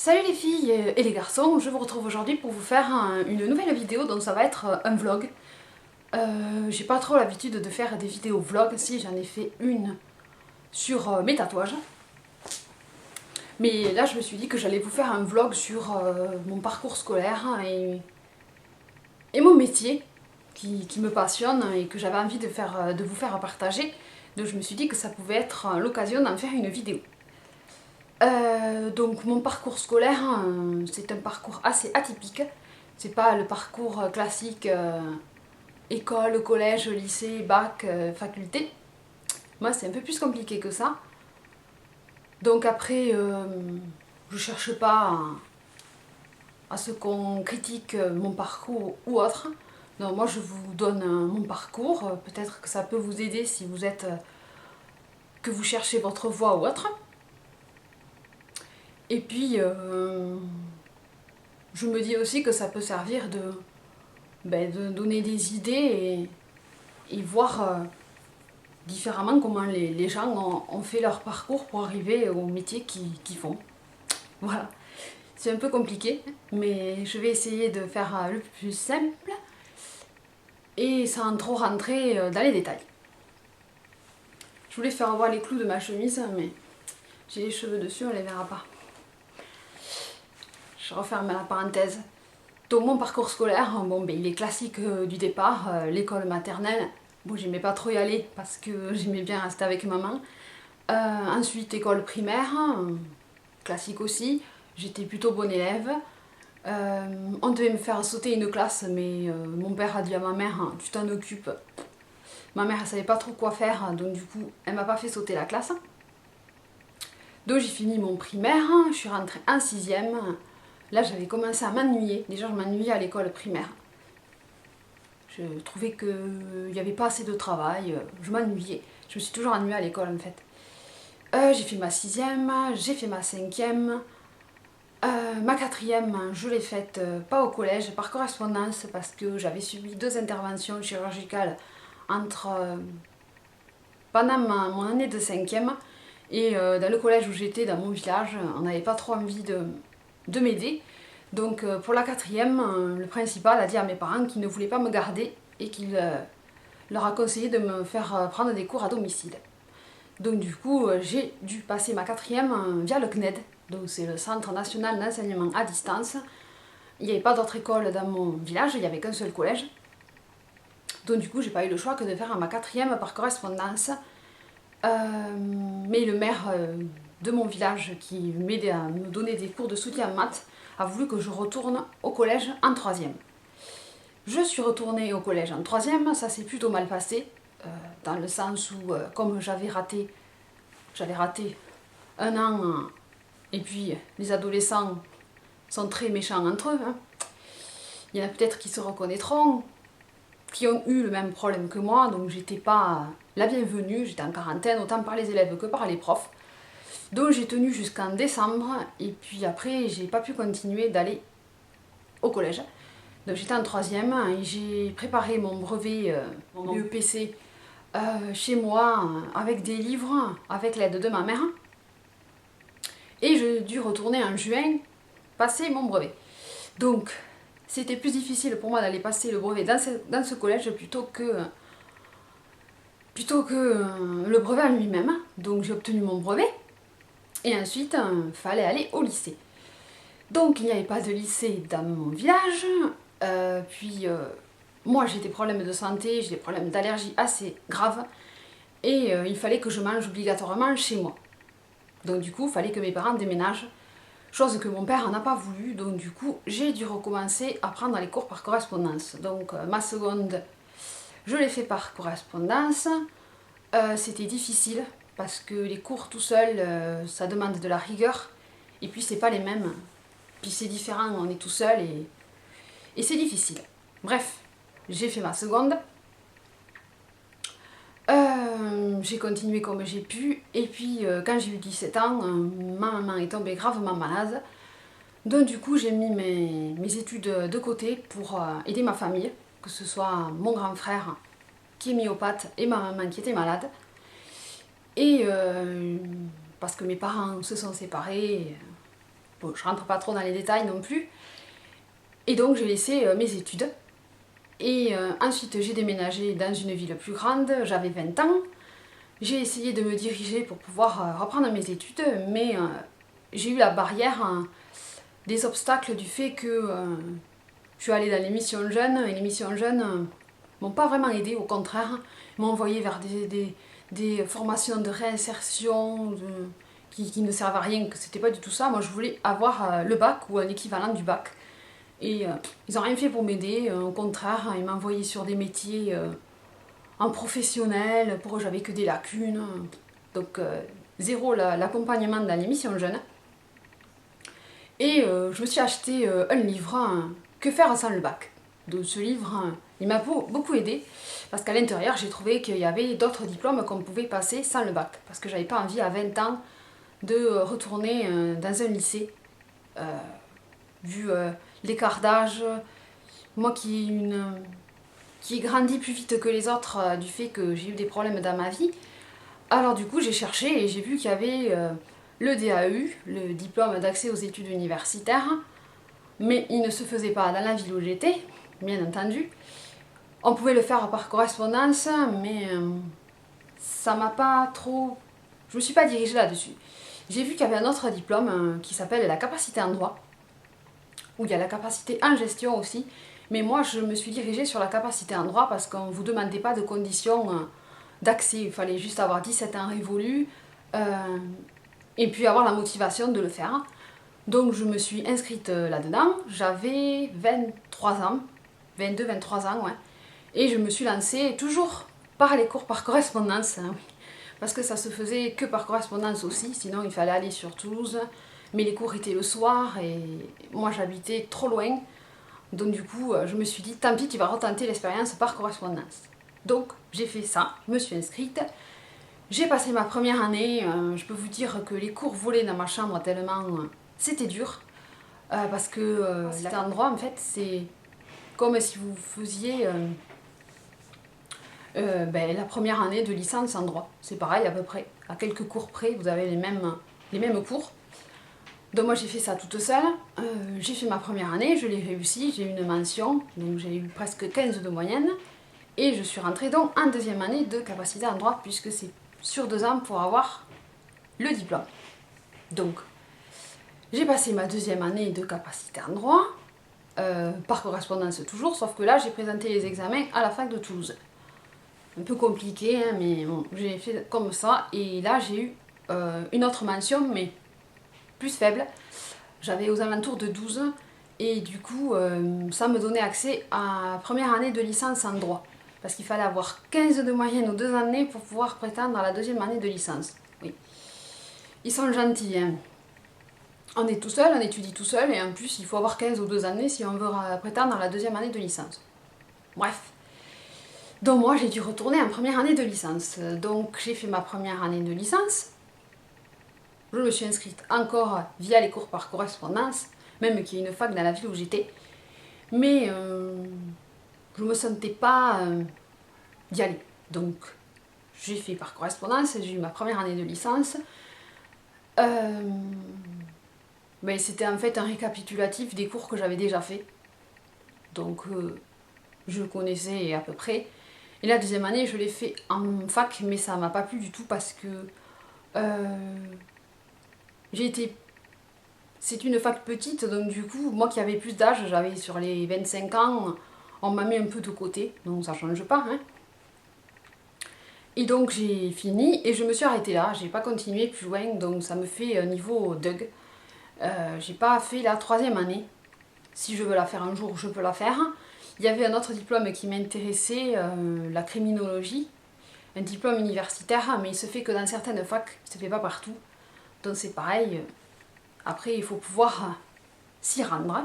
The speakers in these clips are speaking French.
Salut les filles et les garçons, je vous retrouve aujourd'hui pour vous faire une nouvelle vidéo, donc ça va être un vlog. J'ai pas trop l'habitude de faire des vidéos vlog, si j'en ai fait une sur mes tatouages. Mais là je me suis dit que j'allais vous faire un vlog sur mon parcours scolaire et mon métier qui me passionne et que j'avais envie de vous faire partager. Donc je me suis dit que ça pouvait être l'occasion d'en faire une vidéo. Donc mon parcours scolaire, c'est un parcours assez atypique. C'est pas le parcours classique école, collège, lycée, bac, faculté. Moi c'est un peu plus compliqué que ça. Donc après, je cherche pas à ce qu'on critique mon parcours ou autre. Donc moi je vous donne mon parcours. Peut-être que ça peut vous aider si vous êtes que vous cherchez votre voie ou autre. Et puis je me dis aussi que ça peut servir de donner des idées et voir différemment comment les gens ont fait leur parcours pour arriver au métier qu'ils font. Voilà, c'est un peu compliqué, mais je vais essayer de faire le plus simple et sans trop rentrer dans les détails. Je voulais faire voir les clous de ma chemise, mais j'ai les cheveux dessus, on les verra pas. Je referme la parenthèse. Donc mon parcours scolaire, bon, il est classique du départ, l'école maternelle. Bon, j'aimais pas trop y aller parce que j'aimais bien rester avec maman. Ensuite, école primaire, classique aussi. J'étais plutôt bonne élève. On devait me faire sauter une classe, mais mon père a dit à ma mère, tu t'en occupes. Ma mère, elle savait pas trop quoi faire, donc du coup, elle m'a pas fait sauter la classe. Donc j'ai fini mon primaire, je suis rentrée en 6e. Là, j'avais commencé à m'ennuyer. Déjà, je m'ennuyais à l'école primaire. Je trouvais qu'il n'y avait pas assez de travail, je m'ennuyais. Je me suis toujours ennuyée à l'école en fait. J'ai fait ma 6e, j'ai fait ma 5e. Ma 4e, je l'ai faite pas au collège, par correspondance, parce que j'avais subi 2 interventions chirurgicales pendant mon année de 5e. Et dans le collège où j'étais, dans mon village, on n'avait pas trop envie de m'aider. Donc pour la 4e, le principal a dit à mes parents qu'il ne voulait pas me garder et qu'il leur a conseillé de me faire prendre des cours à domicile. Donc du coup, j'ai dû passer ma 4e via le CNED, donc c'est le Centre National d'Enseignement à Distance. Il n'y avait pas d'autre école dans mon village, il n'y avait qu'un seul collège. Donc du coup, j'ai pas eu le choix que de faire ma 4e par correspondance. Mais le maire de mon village, qui m'aidait à me donner des cours de soutien en maths, a voulu que je retourne au collège en 3e. Je suis retournée au collège en 3e, ça s'est plutôt mal passé, dans le sens où, comme j'avais raté un an, et puis les adolescents sont très méchants entre eux, hein. Il y en a peut-être qui se reconnaîtront, qui ont eu le même problème que moi, donc j'étais pas la bienvenue, j'étais en quarantaine, autant par les élèves que par les profs. Donc j'ai tenu jusqu'en décembre, et puis après j'ai pas pu continuer d'aller au collège. Donc j'étais en 3e et j'ai préparé mon brevet, mon BEPC, chez moi avec des livres, avec l'aide de ma mère. Et j'ai dû retourner en juin passer mon brevet. Donc c'était plus difficile pour moi d'aller passer le brevet dans ce collège plutôt que le brevet en lui-même. Donc j'ai obtenu mon brevet et ensuite il fallait aller au lycée. Donc il n'y avait pas de lycée dans mon village. Moi j'ai des problèmes de santé, j'ai des problèmes d'allergie assez graves et il fallait que je mange obligatoirement chez moi. Donc du coup il fallait que mes parents déménagent, chose que mon père n'a pas voulu, donc du coup j'ai dû recommencer à prendre les cours par correspondance. Donc ma seconde, je l'ai fait par correspondance. C'était difficile parce que les cours tout seul, ça demande de la rigueur et puis c'est pas les mêmes. Puis c'est différent, on est tout seul et c'est difficile. Bref, j'ai fait ma seconde. J'ai continué comme j'ai pu. Et puis quand j'ai eu 17 ans, ma maman est tombée gravement malade. Donc du coup j'ai mis mes études de côté pour aider ma famille. Que ce soit mon grand frère qui est myopathe et ma maman qui était malade. Et parce que mes parents se sont séparés. Bon, je rentre pas trop dans les détails non plus. Et donc j'ai laissé mes études. Et ensuite j'ai déménagé dans une ville plus grande, j'avais 20 ans. J'ai essayé de me diriger pour pouvoir reprendre mes études, mais j'ai eu la barrière des obstacles du fait que je suis allée dans les missions jeunes, et les missions jeunes m'ont pas vraiment aidée, au contraire, m'ont envoyé vers des formations de réinsertion qui ne servent à rien, que c'était pas du tout ça. Moi je voulais avoir le bac ou un équivalent du bac. Et ils n'ont rien fait pour m'aider, au contraire, ils m'envoyaient sur des métiers en professionnel, pour eux j'avais que des lacunes. Donc zéro l'accompagnement dans les missions jeunes. Et je me suis acheté un livre, Que faire sans le bac. Donc ce livre, il m'a beaucoup aidé, parce qu'à l'intérieur j'ai trouvé qu'il y avait d'autres diplômes qu'on pouvait passer sans le bac. Parce que j'avais pas envie à 20 ans de retourner dans un lycée, vu l'écart d'âge, moi qui ai grandi plus vite que les autres du fait que j'ai eu des problèmes dans ma vie. Alors du coup j'ai cherché et j'ai vu qu'il y avait le DAU, le diplôme d'accès aux études universitaires, mais il ne se faisait pas dans la ville où j'étais, bien entendu. On pouvait le faire par correspondance, mais ça m'a pas trop... Je me suis pas dirigée là-dessus. J'ai vu qu'il y avait un autre diplôme qui s'appelle la capacité en droit, où il y a la capacité en gestion aussi, mais moi je me suis dirigée sur la capacité en droit parce qu'on ne vous demandait pas de conditions d'accès, il fallait juste avoir 17 ans révolus et puis avoir la motivation de le faire. Donc je me suis inscrite là-dedans, j'avais 23 ans, 22-23 ans, ouais, et je me suis lancée toujours par les cours par correspondance, hein, parce que ça se faisait que par correspondance aussi, sinon il fallait aller sur Toulouse, mais les cours étaient le soir et moi j'habitais trop loin, donc du coup je me suis dit tant pis, tu vas retenter l'expérience par correspondance. Donc j'ai fait ça, je me suis inscrite, j'ai passé ma première année, je peux vous dire que les cours volaient dans ma chambre tellement c'était dur, parce que cet endroit en fait c'est comme si vous faisiez la première année de licence en droit, c'est pareil à peu près, à quelques cours près vous avez les mêmes cours. Donc moi j'ai fait ça toute seule, j'ai fait ma première année, je l'ai réussi, j'ai eu une mention, donc j'ai eu presque 15 de moyenne, et je suis rentrée donc en deuxième année de capacité en droit, puisque c'est sur 2 ans pour avoir le diplôme. Donc j'ai passé ma deuxième année de capacité en droit, par correspondance toujours, sauf que là j'ai présenté les examens à la fac de Toulouse. Un peu compliqué, hein, mais bon, j'ai fait comme ça, et là j'ai eu une autre mention, mais plus faible. J'avais aux alentours de 12, et du coup ça me donnait accès à la première année de licence en droit. Parce qu'il fallait avoir 15 de moyenne aux 2 années pour pouvoir prétendre à la deuxième année de licence. Oui. Ils sont gentils, hein. On est tout seul, on étudie tout seul, et en plus il faut avoir 15 aux 2 années si on veut prétendre à la deuxième année de licence. Bref. Donc moi j'ai dû retourner en première année de licence. Donc j'ai fait ma première année de licence. Je me suis inscrite encore via les cours par correspondance, même qu'il y ait une fac dans la ville où j'étais. Mais je ne me sentais pas d'y aller. Donc j'ai fait par correspondance, j'ai eu ma première année de licence. Mais c'était en fait un récapitulatif des cours que j'avais déjà fait. Donc je connaissais à peu près. Et la deuxième année, je l'ai fait en fac, mais ça m'a pas plu du tout parce que c'est une fac petite, donc du coup, moi qui avais plus d'âge, j'avais sur les 25 ans, on m'a mis un peu de côté, donc ça change pas, hein. Et donc j'ai fini et je me suis arrêtée là, j'ai pas continué plus loin, donc ça me fait niveau DUG. J'ai pas fait la troisième année. Si je veux la faire un jour, je peux la faire. Il y avait un autre diplôme qui m'intéressait, la criminologie, un diplôme universitaire, mais il se fait que dans certaines facs, il se fait pas partout. Donc c'est pareil, après il faut pouvoir s'y rendre.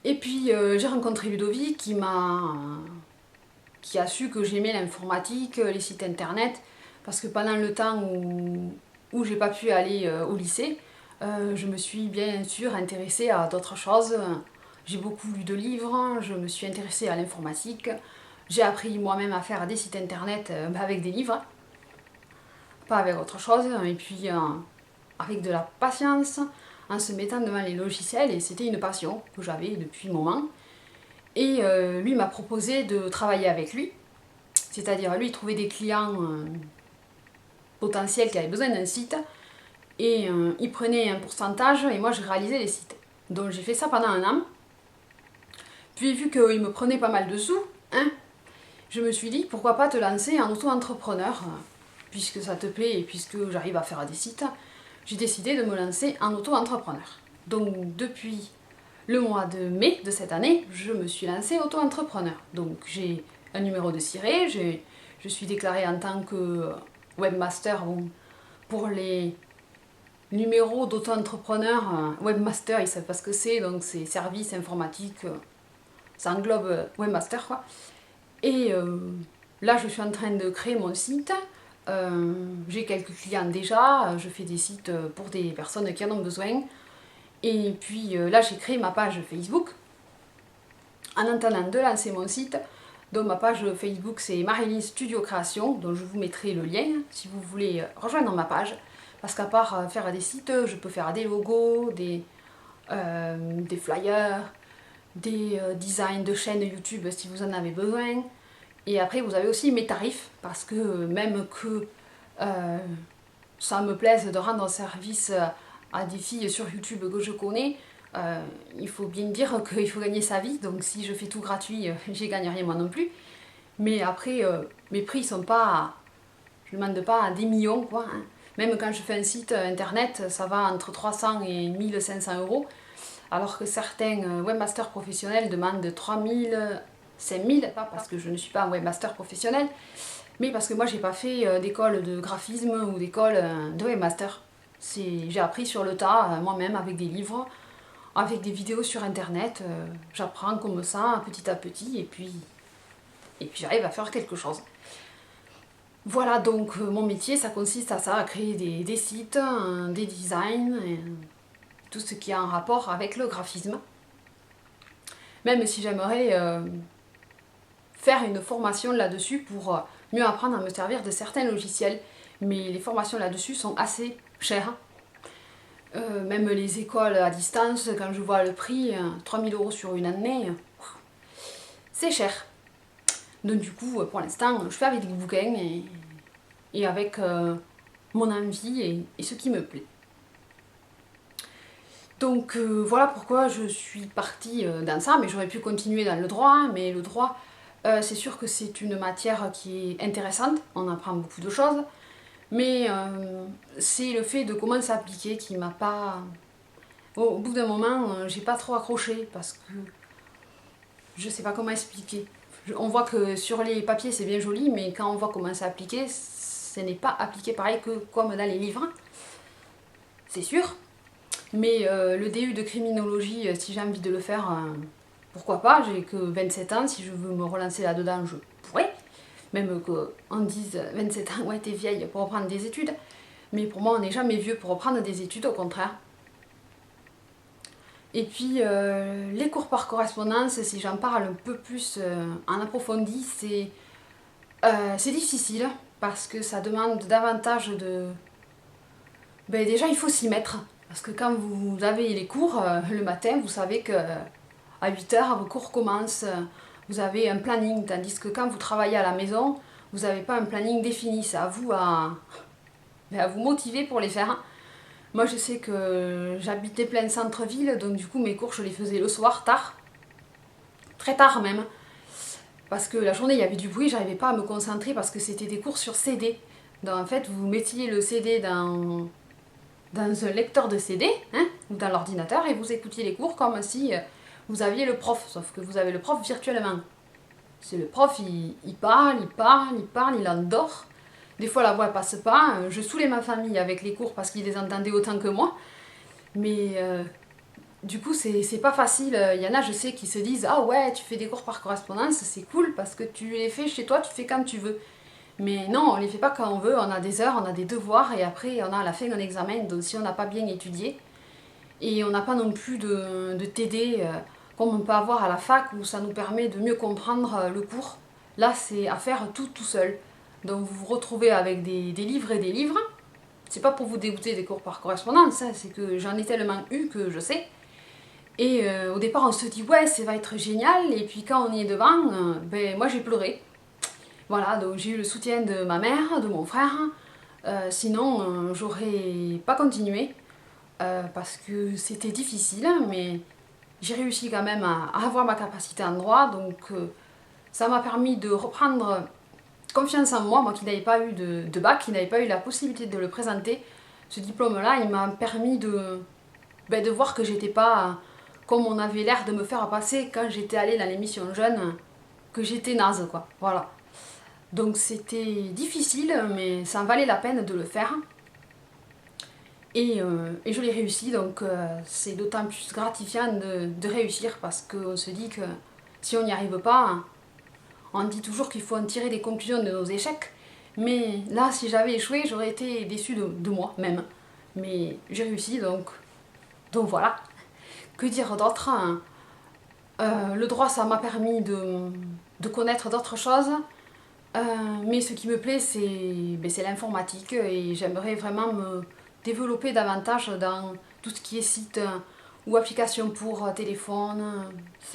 Et puis j'ai rencontré Ludovic qui a su que j'aimais l'informatique, les sites internet, parce que pendant le temps où j'ai pas pu aller au lycée, je me suis bien sûr intéressée à d'autres choses. J'ai beaucoup lu de livres, je me suis intéressée à l'informatique, j'ai appris moi-même à faire des sites internet avec des livres, pas avec autre chose. Et puis avec de la patience, en se mettant devant les logiciels, et c'était une passion que j'avais depuis un moment. Et lui m'a proposé de travailler avec lui, c'est-à-dire lui il trouvait des clients potentiels qui avaient besoin d'un site, et il prenait un pourcentage, et moi je réalisais les sites. Donc j'ai fait ça pendant un an. Puis vu qu'il me prenait pas mal de sous, hein, je me suis dit pourquoi pas te lancer en auto-entrepreneur, puisque ça te plaît et puisque j'arrive à faire des sites, j'ai décidé de me lancer en auto-entrepreneur. Donc depuis le mois de mai de cette année, je me suis lancée auto-entrepreneur. Donc j'ai un numéro de ciré, je suis déclarée en tant que webmaster. Bon, pour les numéros d'auto-entrepreneur, webmaster, ils savent pas ce que c'est, donc c'est service informatique, ça englobe webmaster quoi. Et là je suis en train de créer mon site. J'ai quelques clients déjà, je fais des sites pour des personnes qui en ont besoin. Et puis là j'ai créé ma page Facebook en attendant de lancer mon site. Donc ma page Facebook c'est Marilyn Studio Création, donc je vous mettrai le lien si vous voulez rejoindre ma page. Parce qu'à part faire des sites, je peux faire des logos, des flyers, des designs de chaînes YouTube si vous en avez besoin. Et après vous avez aussi mes tarifs, parce que même que ça me plaise de rendre service à des filles sur YouTube que je connais, il faut bien dire qu'il faut gagner sa vie, donc si je fais tout gratuit, j'y gagne rien moi non plus. Mais après, mes prix sont pas, je ne demande pas des millions quoi, hein. Même quand je fais un site internet, ça va entre 300 et 1500 euros, alors que certains webmasters professionnels demandent 3000, 5000, pas parce que je ne suis pas un webmaster professionnel, mais parce que moi j'ai pas fait d'école de graphisme ou d'école de webmaster. J'ai appris sur le tas, moi-même, avec des livres, avec des vidéos sur internet, j'apprends comme ça, petit à petit, et puis j'arrive à faire quelque chose. Voilà, donc mon métier, ça consiste à ça, à créer des sites, des designs, tout ce qui a un rapport avec le graphisme. Même si j'aimerais faire une formation là-dessus pour mieux apprendre à me servir de certains logiciels. Mais les formations là-dessus sont assez chères. Même les écoles à distance, quand je vois le prix, 3000 euros sur une année, c'est cher. Donc du coup, pour l'instant, je fais avec des bouquins et avec mon envie et ce qui me plaît. Donc voilà pourquoi je suis partie dans ça, mais j'aurais pu continuer dans le droit, mais le droit, c'est sûr que c'est une matière qui est intéressante, on apprend beaucoup de choses, mais c'est le fait de comment s'appliquer qui m'a pas... Au bout d'un moment, j'ai pas trop accroché, parce que je sais pas comment expliquer. On voit que sur les papiers c'est bien joli, mais quand on voit comment c'est appliqué, ce n'est pas appliqué pareil que comme dans les livres, c'est sûr. Mais le DU de criminologie, si j'ai envie de le faire, pourquoi pas, j'ai que 27 ans, si je veux me relancer là-dedans, je pourrais. Même qu'on dise 27 ans, ouais t'es vieille pour reprendre des études. Mais pour moi on n'est jamais vieux pour reprendre des études, au contraire. Et puis les cours par correspondance, si j'en parle un peu plus en approfondi, c'est difficile parce que ça demande davantage de... Ben déjà il faut s'y mettre, parce que quand vous avez les cours le matin, vous savez que à 8h vos cours commencent, vous avez un planning, tandis que quand vous travaillez à la maison, vous n'avez pas un planning défini, c'est à vous à vous motiver pour les faire. Moi je sais que j'habitais plein centre-ville, donc du coup mes cours je les faisais le soir, tard, très tard même, parce que la journée il y avait du bruit, j'arrivais pas à me concentrer parce que c'était des cours sur CD. Donc en fait vous mettiez le CD dans un lecteur de CD, hein, ou dans l'ordinateur, et vous écoutiez les cours comme si vous aviez le prof, sauf que vous avez le prof virtuellement. C'est le prof, il parle, il endort. Des fois la voix passe pas, je saoulais ma famille avec les cours parce qu'ils les entendaient autant que moi. Mais du coup c'est pas facile, il y en a je sais qui se disent « Ah ouais, tu fais des cours par correspondance, c'est cool parce que tu les fais chez toi, tu fais quand tu veux ». Mais non, on les fait pas quand on veut, on a des heures, on a des devoirs et après on a à la fin un examen, donc si on n'a pas bien étudié, et on n'a pas non plus de TD comme on peut avoir à la fac où ça nous permet de mieux comprendre le cours, là c'est à faire tout seul. Donc vous vous retrouvez avec des livres et des livres, c'est pas pour vous dégoûter des cours par correspondance, hein, c'est que j'en ai tellement eu que je sais. Et au départ, on se dit ouais, ça va être génial, et puis quand on y est devant, ben moi j'ai pleuré. Voilà, donc j'ai eu le soutien de ma mère, de mon frère. Sinon, j'aurais pas continué parce que c'était difficile, mais j'ai réussi quand même à avoir ma capacité en droit, donc ça m'a permis de reprendre confiance en moi, moi qui n'avais pas eu de bac, qui n'avais pas eu la possibilité de le présenter. Ce diplôme-là, il m'a permis de voir que j'étais pas comme on avait l'air de me faire passer quand j'étais allée dans l'émission Jeune, que j'étais naze, quoi. Voilà. Donc c'était difficile, mais ça en valait la peine de le faire. Et je l'ai réussi, donc c'est d'autant plus gratifiant de réussir parce qu'on se dit que si on n'y arrive pas, on dit toujours qu'il faut en tirer des conclusions de nos échecs. Mais là, si j'avais échoué, j'aurais été déçue de moi même. Mais j'ai réussi, donc voilà. Que dire d'autre, hein. Le droit, ça m'a permis de connaître d'autres choses. Mais ce qui me plaît, c'est l'informatique et j'aimerais vraiment me développer davantage dans tout ce qui est site ou application pour téléphone.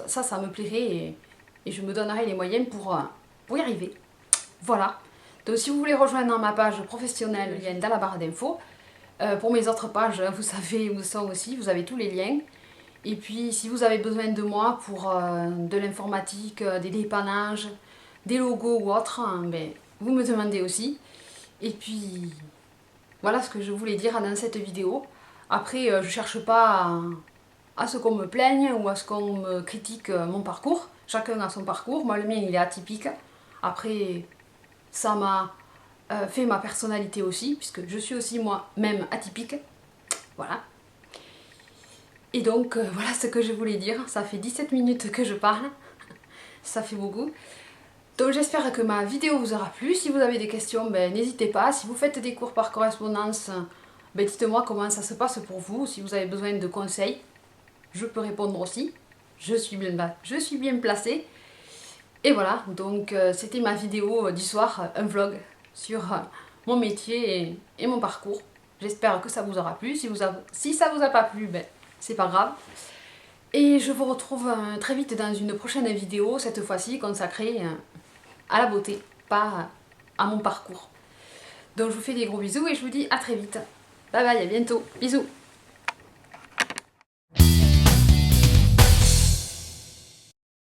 Ça me plairait et je me donnerai les moyens pour y arriver. Voilà. Donc si vous voulez rejoindre ma page professionnelle, le lien est dans la barre d'infos. Pour mes autres pages, vous savez où sont aussi, vous avez tous les liens. Et puis si vous avez besoin de moi pour de l'informatique, des dépannages, des logos ou autres, hein, ben, vous me demandez aussi. Et puis voilà ce que je voulais dire dans cette vidéo. Après, je cherche pas à ce qu'on me plaigne ou à ce qu'on me critique mon parcours. Chacun a son parcours. Moi, le mien, il est atypique. Après, ça m'a fait ma personnalité aussi, puisque je suis aussi moi-même atypique. Voilà. Et donc, voilà ce que je voulais dire. Ça fait 17 minutes que je parle. Ça fait beaucoup. Donc j'espère que ma vidéo vous aura plu. Si vous avez des questions, ben, n'hésitez pas. Si vous faites des cours par correspondance, ben, dites-moi comment ça se passe pour vous. Si vous avez besoin de conseils, je peux répondre aussi. Je suis bien placée. Et voilà, donc c'était ma vidéo du soir, un vlog sur mon métier et mon parcours. J'espère que ça vous aura plu. Si ça vous a pas plu, ben, c'est pas grave. Et je vous retrouve très vite dans une prochaine vidéo, cette fois-ci consacrée à la beauté, pas à mon parcours. Donc je vous fais des gros bisous et je vous dis à très vite. Bye bye, à bientôt. Bisous.